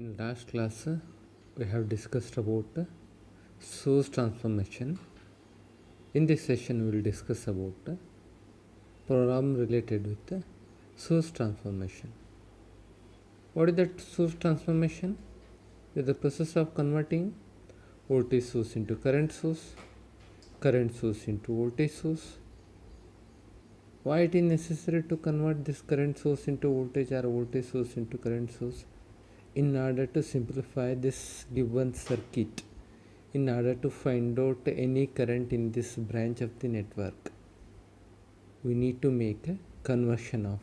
In last class, we have discussed about source transformation. In this session, we will discuss about program related with source transformation. What is that source transformation? It is the process of converting voltage source into current source into voltage source. Why it is necessary to convert this current source into voltage or voltage source into current source? In order to simplify this given circuit, in order to find out any current in this branch of the network, we need to make a conversion of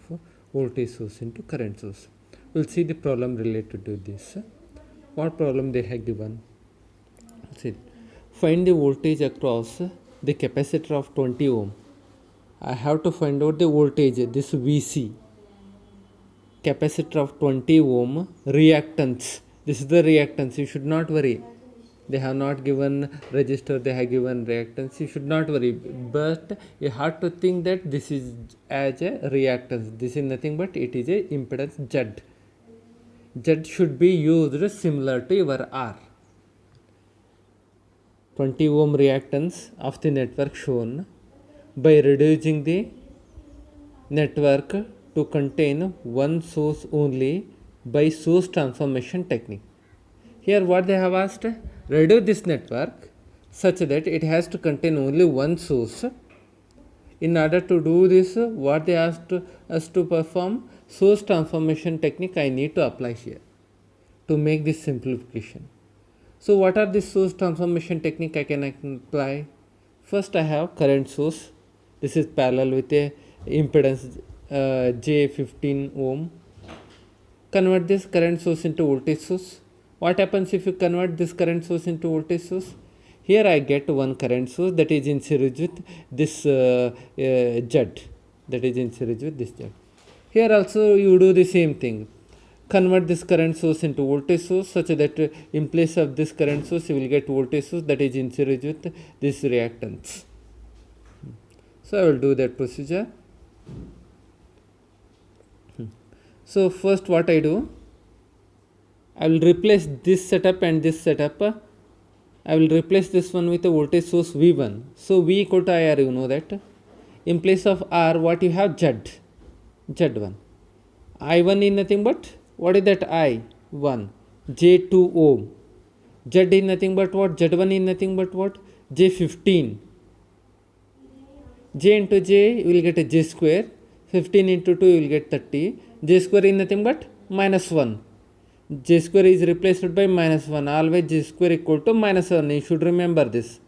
voltage source into current source. We'll see the problem related to this. What problem they have given? See, find the voltage across the capacitor of 20 ohm. I have to find out the voltage, this VC. Capacitor of 20 ohm, reactance. This is the reactance. You should not worry. They have not given resistor, they have given reactance. You should not worry. But you have to think that this is as a reactance. This is nothing but it is a impedance Z. Z should be used similar to your R. 20 ohm reactance of the network shown by reducing the network to contain one source only by source transformation technique. Here what they have asked, reduce this network such that it has to contain only one source. In order to do this, what they asked us to perform, source transformation technique I need to apply here to make this simplification. So what are the source transformation technique I can apply? First I have current source. This is parallel with a impedance J15 ohm. Convert this current source into voltage source. What happens if you convert this current source into voltage source? Here I get one current source that is in series with this Z. That is in series with this Z. Here also you do the same thing. Convert this current source into voltage source such that in place of this current source you will get voltage source that is in series with this reactance. So I will do that procedure. So first what I do, I will replace this setup and this setup. I will replace this one with a voltage source V1. So V equal to IR, you know that. In place of R, what you have? Z1. I1 is nothing but, what is that I1? J2 ohm. Z is nothing but what? Z1 is nothing but what? J15. J into J, you will get a J square. 15 into 2, you will get 30. J square is nothing but minus 1. J square is replaced by minus 1. Always J square equal to minus 1. You should remember this.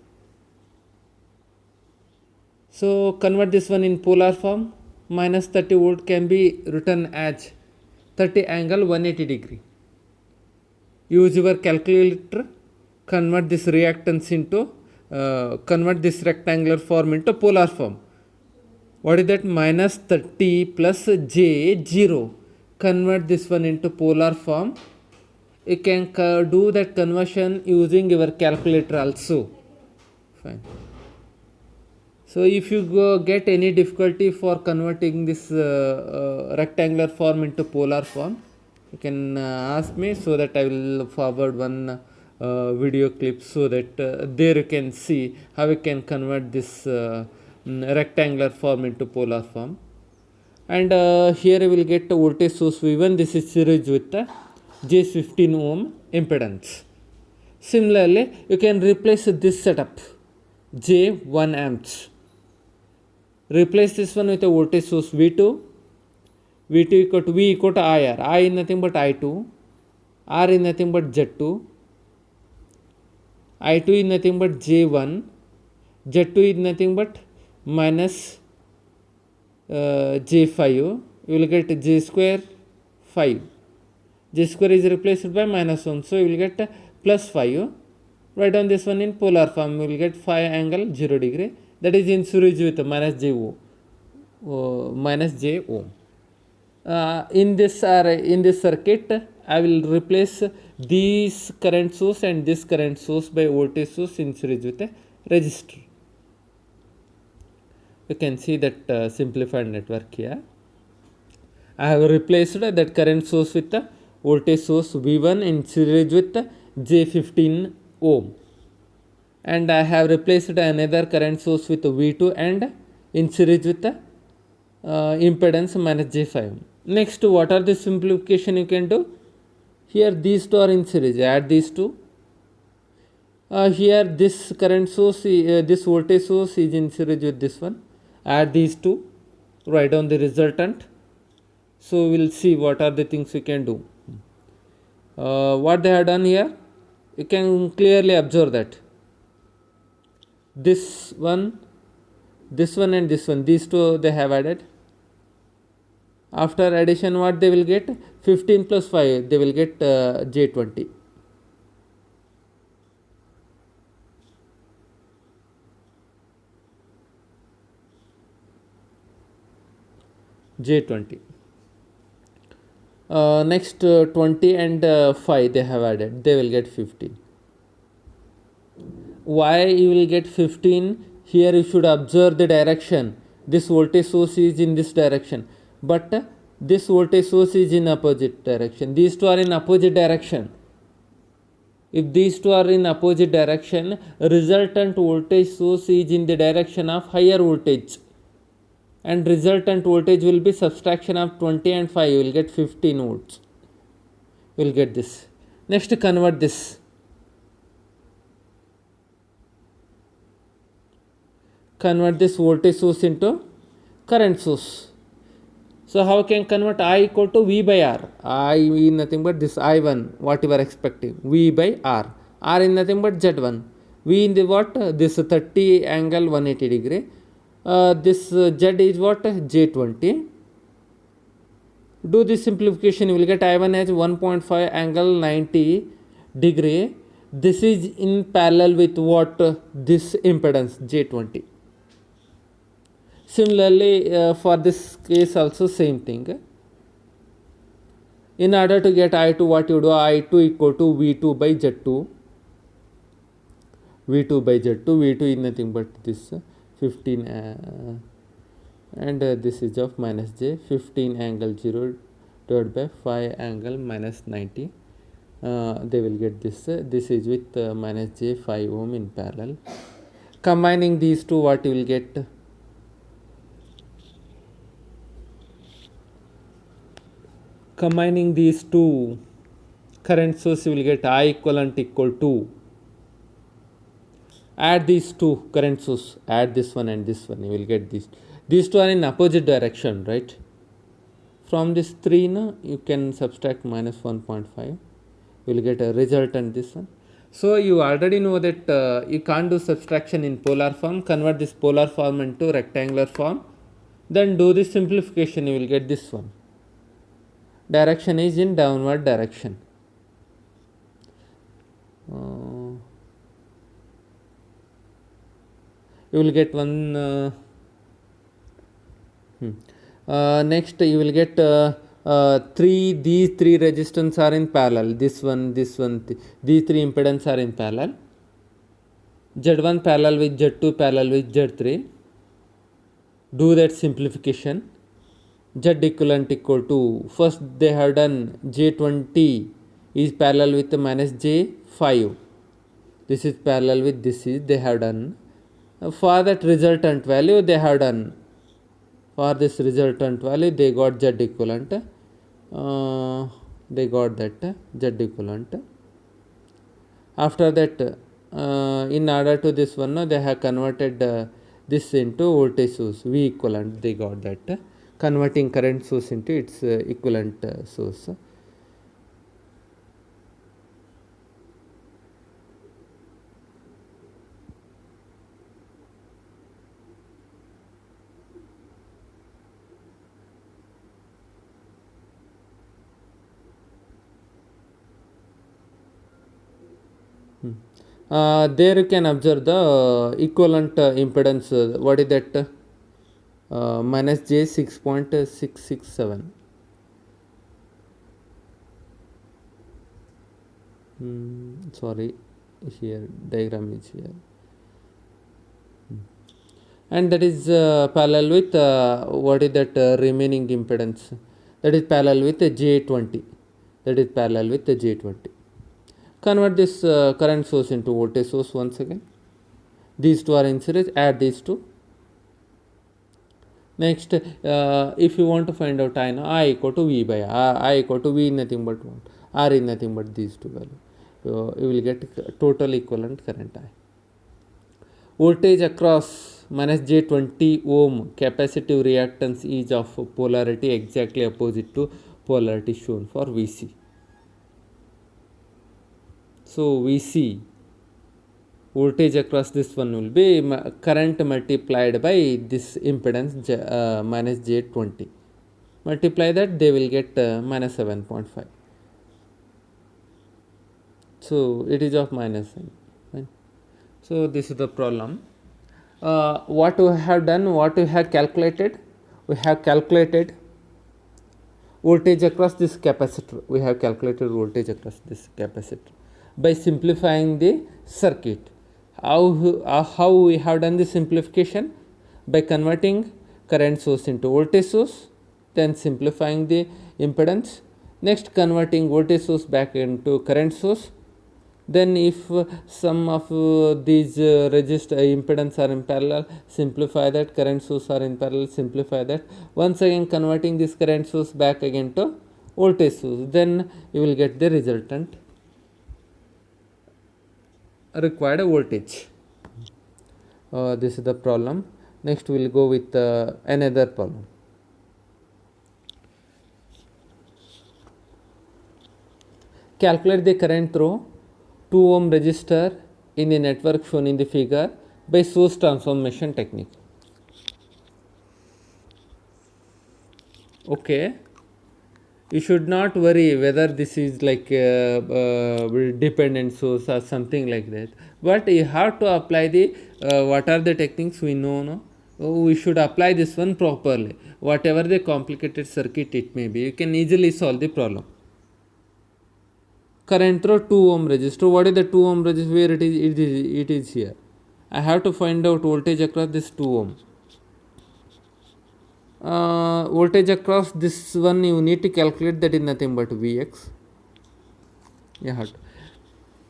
So convert this one in polar form. Minus 30 volt can be written as 30 angle 180 degree. Use your calculator. Convert this reactance into convert this rectangular form into polar form. What is that? Minus 30 plus J 0. Convert this one into polar form. You can do that conversion using your calculator also. Fine. So if you get any difficulty for converting this rectangular form into polar form, you can ask me so that I will forward one video clip so that there you can see how we can convert this rectangular form into polar form. And here you will get the voltage source V1. This is series with the J15 ohm impedance. Similarly, you can replace this setup J1 amps. Replace this one with a voltage source V2. V2 equal to V equal to IR. I is nothing but I2. R is nothing but Z2. I2 is nothing but J1. Z2 is nothing but minus J5. You will get J square 5. J square is replaced by minus 1. So you will get plus 5. Write down this one in polar form. You will get 5 angle 0 degree. That is in series with minus J ohm. In this circuit, I will replace this current source and this current source by voltage source in series with a resistor. You can see that simplified network here. I have replaced that current source with the voltage source V1 in series with J15 ohm, and I have replaced another current source with V2 and in series with impedance minus J5. Next, what are the simplification you can do? Here these two are in series, add these two. Here this current source, this voltage source is in series with this one. Add these two, write down the resultant. So we'll see what are the things we can do. What they have done here, you can clearly observe that this one and this one, these two they have added. After addition, what they will get? 15 plus 5, they will get J20. J20. Next 20 and 5 they have added, they will get 15. Why you will get 15? Here you should observe the direction. This voltage source is in this direction, but this voltage source is in opposite direction. These two are in opposite direction. If these two are in opposite direction, resultant voltage source is in the direction of higher voltage, and resultant voltage will be subtraction of 20 and 5, you will get 15 volts. You will get this. Next, convert this. Convert this voltage source into current source. So how can convert I equal to V by R? I is nothing but this I1, what you are expecting, V by R. R is nothing but Z1. V in the what? This 30 angle 180 degree. This Z is what? J20. Do this simplification, you will get I1 as 1.5 angle 90 degree. This is in parallel with what? This impedance J20. Similarly, for this case also same thing. In order to get I2, what you do? I2 equal to V2 by Z2. V2 by Z2. V2 is nothing but this 15 and this is of minus J. 15 angle 0 divided by 5 angle minus 90. They will get this. This is with minus J 5 ohm in parallel. Combining these two, what you will get? Combining these two current source, you will get I equivalent equal to, add these two current source, add this one and this one, you will get this. These two are in opposite direction, right? From this 3 now you can subtract minus 1.5, you will get a resultant this one. So you already know that you can't do subtraction in polar form. Convert this polar form into rectangular form, then do this simplification, you will get this one. Direction is in downward direction. You will get one. Next, you will get these three resistance are in parallel. This one, these three impedance are in parallel. Z1 parallel with Z2 parallel with Z3. Do that simplification. Z equivalent equal to, first they have done J20 is parallel with minus J5. This is parallel with this is they have done. For that resultant value they have done. For this resultant value they got Z equivalent. They got that Z equivalent. After that, in order to this one, they have converted this into voltage source V equivalent. They got that. Converting current source into its equivalent source. There you can observe the equivalent impedance. What is that? Minus J 6.667. Sorry, here diagram is here. And that is parallel with what is that remaining impedance? That is parallel with J20. that is parallel with the J20. Convert this current source into voltage source once again. These two are in series, add these two. Next, if you want to find out I, now I equal to V by R, I equal to V is nothing but what? R is nothing but these two values. So you will get total equivalent current I. Voltage across minus J20 ohm capacitive reactance is of polarity exactly opposite to polarity shown for Vc. So Vc, voltage across this one will be current multiplied by this impedance minus J20. Multiply that, they will get minus 7.5. So it is of minus sign. Right? So this is the problem. What we have done, what we have calculated, we have calculated voltage across this capacitor. We have calculated voltage across this capacitor by simplifying the circuit. How we have done the simplification? By converting current source into voltage source, then simplifying the impedance, next converting voltage source back into current source. Then if some of these impedance are in parallel, simplify that, current source are in parallel, simplify that. Once again converting this current source back again to voltage source, then you will get the resultant required voltage. This is the problem. Next we will go with another problem. Calculate the current through 2 ohm resistor in the network shown in the figure by source transformation technique. Okay, you should not worry whether this is like dependent source or something like that, but you have to apply the what are the techniques we know, no? We should apply this one properly. Whatever the complicated circuit it may be, you can easily solve the problem. Current through 2 ohm resistor. What is the 2 ohm resistor? Where it is? It is here. I have to find out voltage across this 2 ohm. Voltage across this one you need to calculate, that is nothing but Vx. You have to.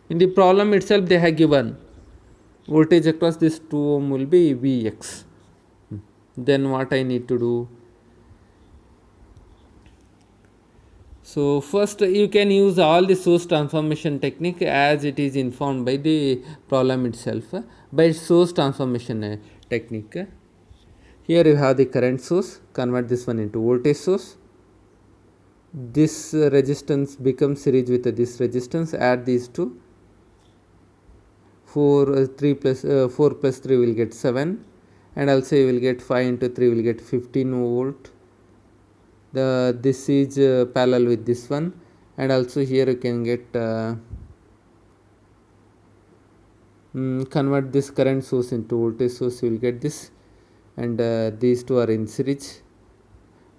In the problem itself they have given voltage across this 2 ohm will be Vx. Then what I need to do? So first you can use all the source transformation technique as it is informed by the problem itself, by source transformation technique. Here you have the current source, convert this one into voltage source. This resistance becomes series with this resistance, add these two. 4 plus 3 will get 7, and also you will get 5 into 3 will get 15 volt. This is parallel with this one, and also here you can get convert this current source into voltage source, you will get this, and these two are in series.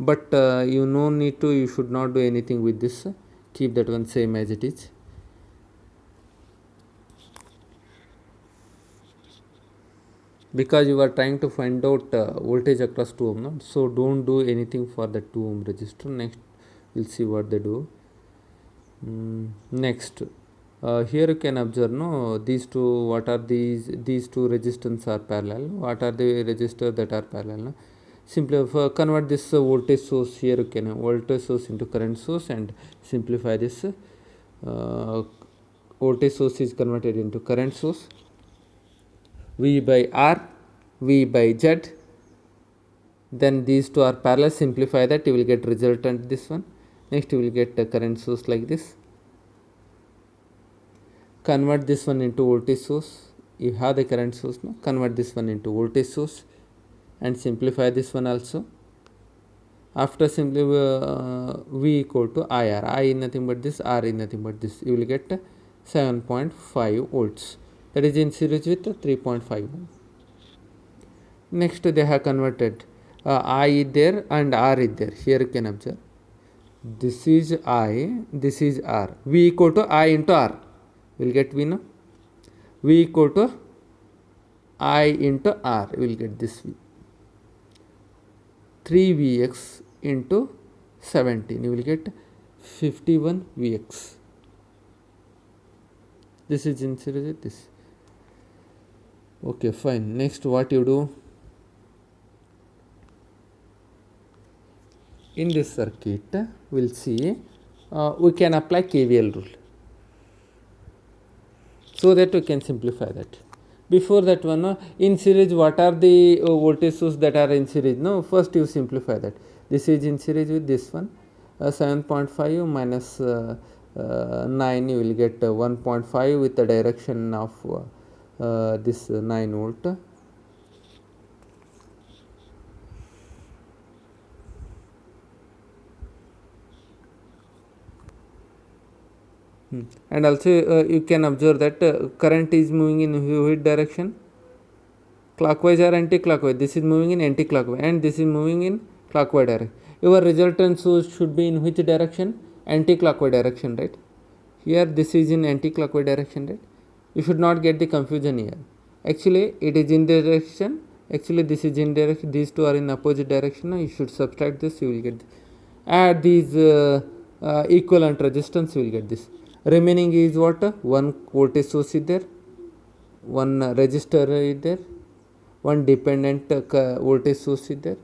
But you no need to, you should not do anything with this, keep that one same as it is. Because you are trying to find out voltage across 2 ohm, no? So don't do anything for the 2 ohm resistor. Next we'll see what they do. Next here you can observe, no, these two, what are these two resistance are parallel. What are the resistors that are parallel, no? Simply convert this voltage source, here you can voltage source into current source, and simplify this. Voltage source is converted into current source. V by R, V by Z, then these two are parallel, simplify that, you will get resultant this one. Next you will get a current source like this. Convert this one into voltage source. You have the current source now, convert this one into voltage source and simplify this one also. After simply V equal to IR, I is nothing but this, R is nothing but this, you will get 7.5 volts, that is in series with 3.5 ohm. Next they have converted I is there and R is there. Here you can observe, this is I, this is R. V equal to I into R, we will get V now. V equal to I into R, we will get this V. 3Vx into 17, you will get 51 Vx. This is in series with this. Okay, fine. Next, what you do in this circuit, we'll see we can apply KVL rule so that we can simplify that. Before that one, in series, what are the voltage source that are in series? No, first you simplify that. This is in series with this one, 7.5 minus 9, you will get 1.5 with the direction of this 9 volt. And also you can observe that current is moving in which direction? Clockwise or anti-clockwise? This is moving in anti-clockwise and this is moving in clockwise direction. Your resultant source should be in which direction? Anti-clockwise direction, right? Here this is in anti-clockwise direction, right? You should not get the confusion here. Actually it is in direction. Actually this is in direction. These two are in opposite direction. You should subtract this. You will get this. Add these equivalent resistance. You will get this. Remaining is what? One voltage source is there, one resistor is there, one dependent voltage source is there,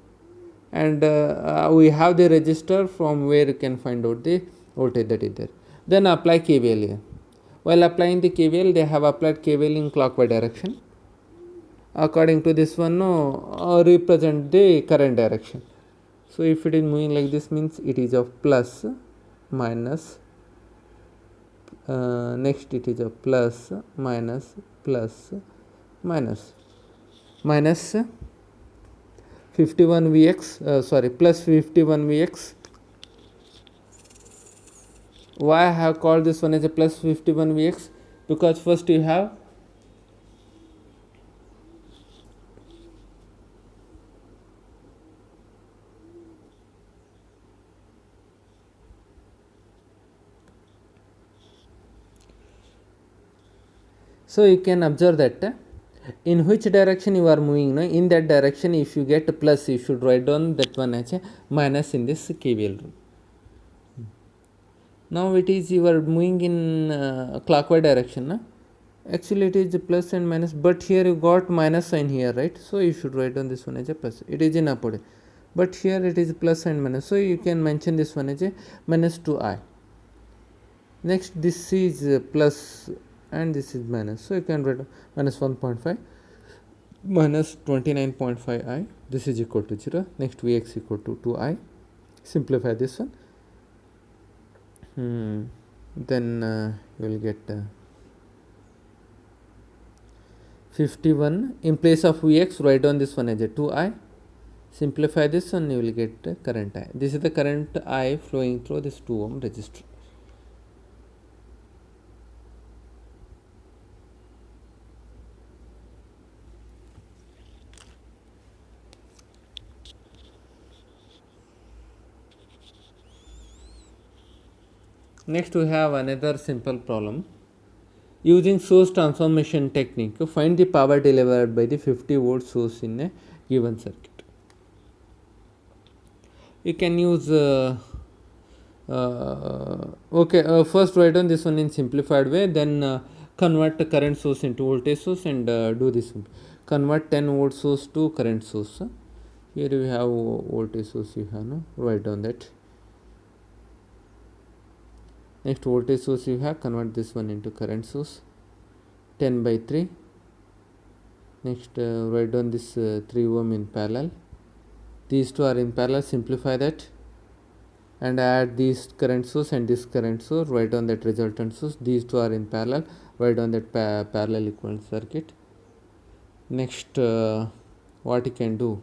and we have the resistor from where you can find out the voltage that is there. Then apply KVL here. While applying the KVL, they have applied KVL in clockwise direction. According to this one, represent the current direction. So if it is moving like this, means it is of plus, minus, next it is a plus, minus, plus, minus, minus 51 Vx, plus 51 Vx. Why I have called this one as a plus 51 Vx? Because first you have so you can observe that in which direction you are moving, no? In that direction, if you get plus, you should write down that one as a minus in this KVL rule. Now it is you are moving in clockwise direction, no? Actually it is plus and minus, but here you got minus sign here, right? So you should write down this one as a plus. It is in upward, but here it is plus and minus, so you can mention this one as a minus 2i. Next this is plus and this is minus, so you can write minus 1.5 minus 29.5i. This is equal to 0. Next Vx equal to 2i. Simplify this one. Then you will get 51. In place of Vx, write down this one as a 2i. Simplify this one, you will get current I. This is the current I flowing through this 2 ohm resistor. Next we have another simple problem. Using source transformation technique, find the power delivered by the 50 volt source in a given circuit. You can use first write down this one in simplified way, then convert the current source into voltage source and do this one. Convert 10 volt source to current source. Here we have voltage source, you have, no? Write down that. Next voltage source you have, convert this one into current source, 10 by 3. Next write down this 3 ohm in parallel. These two are in parallel, simplify that and add this current source and this current source, write down that resultant source. These two are in parallel, write down that parallel equivalent circuit. Next what you can do,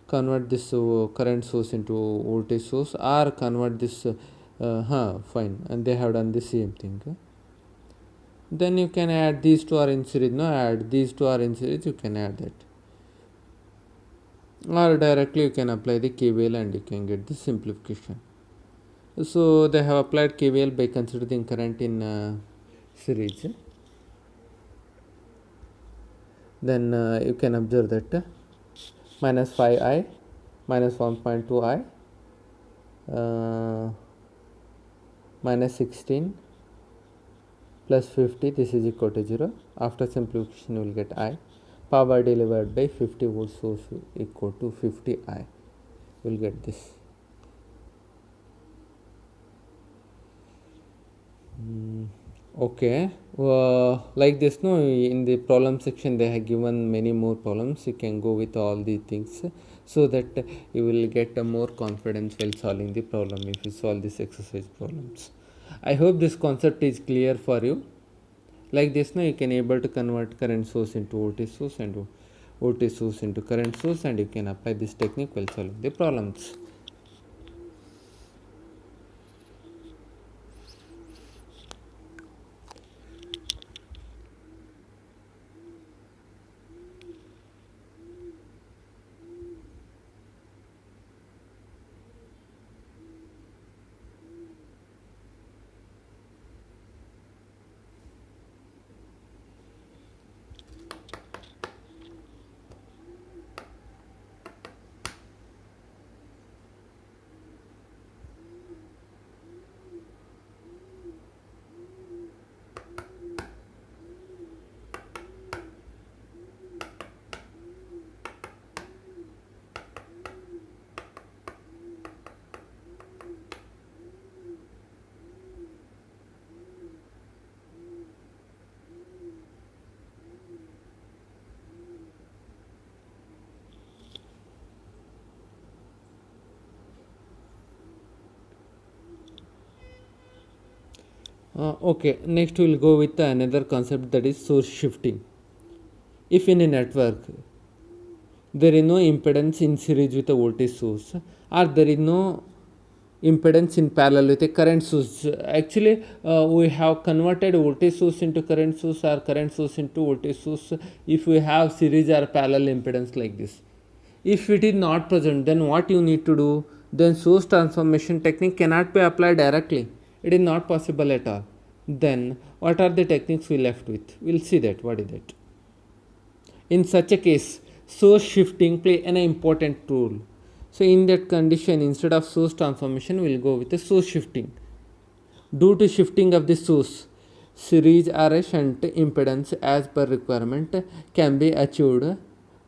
convert this current source into voltage source or convert this fine, and they have done the same thing. Then you can add these two are in series, no? Add these two are in series, you can add that, or directly you can apply the KVL and you can get the simplification. So they have applied KVL by considering current in series. Then you can observe that minus 5i minus 1.2i minus 16 plus 50, this is equal to 0. After simplification you will get I. Power delivered by 50 volt source equal to 50 I. You will get this. Okay, like this, no, in the problem section they have given many more problems. You can go with all the things so that you will get a more confidence while solving the problem if you solve this exercise problems. I hope this concept is clear for you. Like this, no, you can able to convert current source into voltage source and voltage source into current source, and you can apply this technique while solving the problems. Okay, next we will go with another concept, that is source shifting. If in a network there is no impedance in series with a voltage source, or there is no impedance in parallel with a current source, actually we have converted voltage source into current source or current source into voltage source if we have series or parallel impedance like this. If it is not present, then what you need to do? Then source transformation technique cannot be applied directly. It is not possible at all. Then what are the techniques we left with? We'll see that. What is that? In such a case, source shifting play an important role. So in that condition, instead of source transformation, we'll go with a source shifting. Due to shifting of the source, series or a shunt impedance as per requirement can be achieved,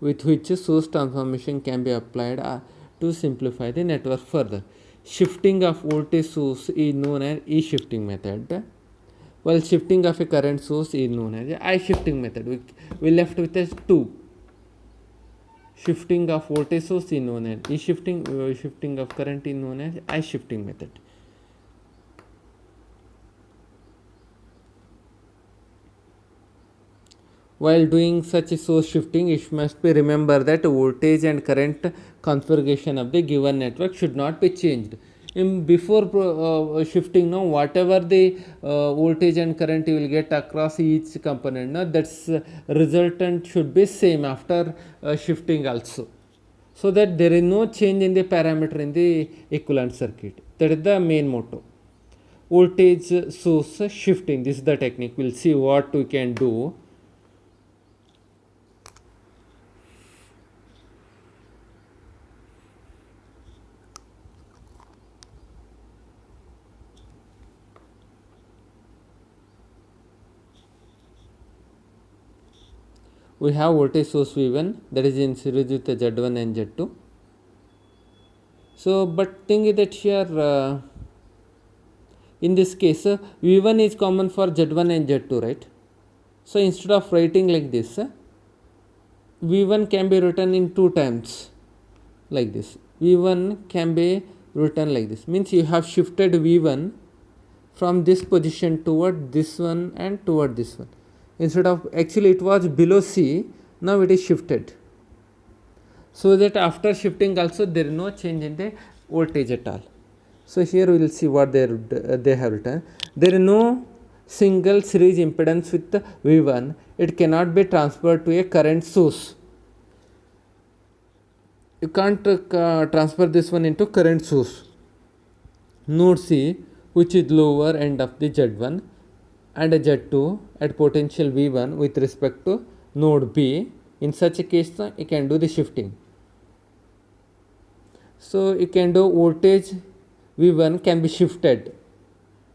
with which source transformation can be applied to simplify the network further. Shifting of voltage source is known as E shifting method, while shifting of a current source is known as I shifting method. We left with a 2. Shifting of voltage source is known as E shifting, shifting of current is known as I shifting method. While doing such a source shifting, it must be remembered that voltage and current configuration of the given network should not be changed. Before shifting, now whatever the voltage and current you will get across each component, now that's resultant should be same after shifting also, so that there is no change in the parameter in the equivalent circuit. That is the main motto. Voltage source shifting, this is the technique. We'll see what we can do. We have voltage source V1 that is in series with the Z1 and Z2. So, but thing is that here in this case V1 is common for Z1 and Z2, right? So instead of writing like this, V1 can be written in 2 times like this. V1 can be written like this, means you have shifted V1 from this position toward this one and toward this one. Instead of, actually it was below C, now it is shifted, so that after shifting also there is no change in the voltage at all. So here we will see what they have written. There is no single series impedance with V1, it cannot be transferred to a current source. You can't transfer this one into current source. Node C, which is lower end of the Z1, and a Z2 at potential V1 with respect to node B. In such a case, you can do the shifting. So you can do voltage V1 can be shifted.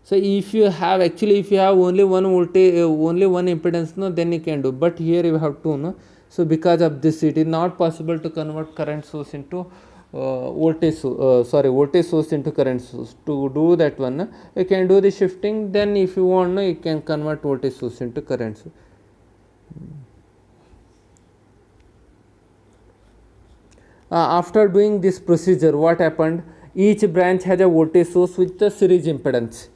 So if you have actually if you have only one voltage only one impedance, no, then you can do, but here you have two, no. So because of this it is not possible to convert current source into voltage source into current source. To do that one, you can do the shifting, then if you want, no, you can convert voltage source into current source. After doing this procedure, what happened? Each branch has a voltage source with the series impedance.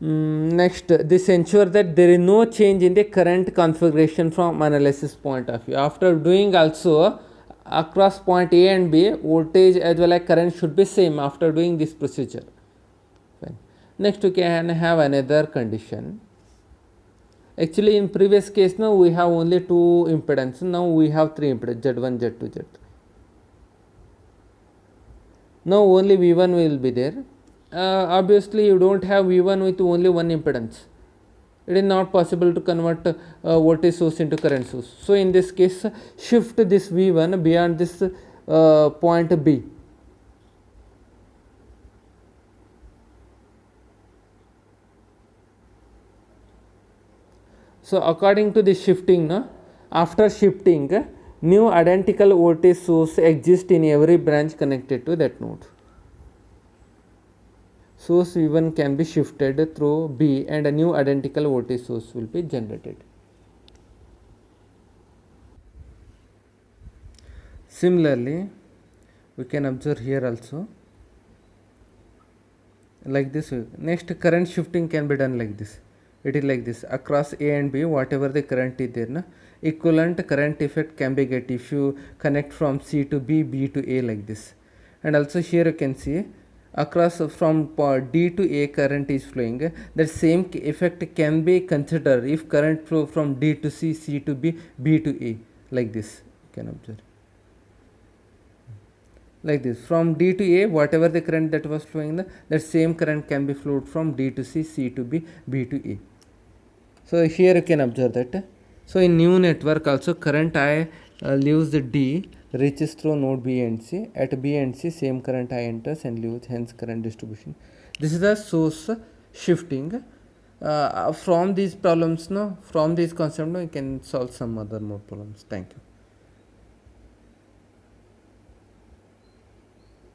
Next, this ensure that there is no change in the current configuration from analysis point of view. After doing also across point A and B, voltage as well as current should be same after doing this procedure. Fine. Next, we can have another condition. Actually, in previous case, now we have only two impedance. Now we have three impedance, Z1, Z2, Z3. Now only V1 will be there. Obviously, you don't have V1 with only one impedance. It is not possible to convert voltage source into current source. So in this case, shift this V1 beyond this point B. So according to this shifting, no, after shifting, new identical voltage source exists in every branch connected to that node. Source V1 can be shifted through B and a new identical voltage source will be generated. Similarly, we can observe here also like this. Next, current shifting can be done like this. It is like this: across A and B, whatever the current is there, na, equivalent current effect can be get if you connect from C to B, B to A like this. And also here you can see across from D to A current is flowing. That same effect can be considered if current flow from D to C, C to B, B to A like this. You can observe like this. From D to A, whatever the current that was flowing, that same current can be flowed from D to C, C to B, B to A. So here you can observe that. So in new network also current I leaves the D, reaches through node B and C. At B and C, same current I enters and leaves, hence current distribution. This is the source shifting. From these problems, no, from these concepts, no, you can solve some other more problems. Thank you.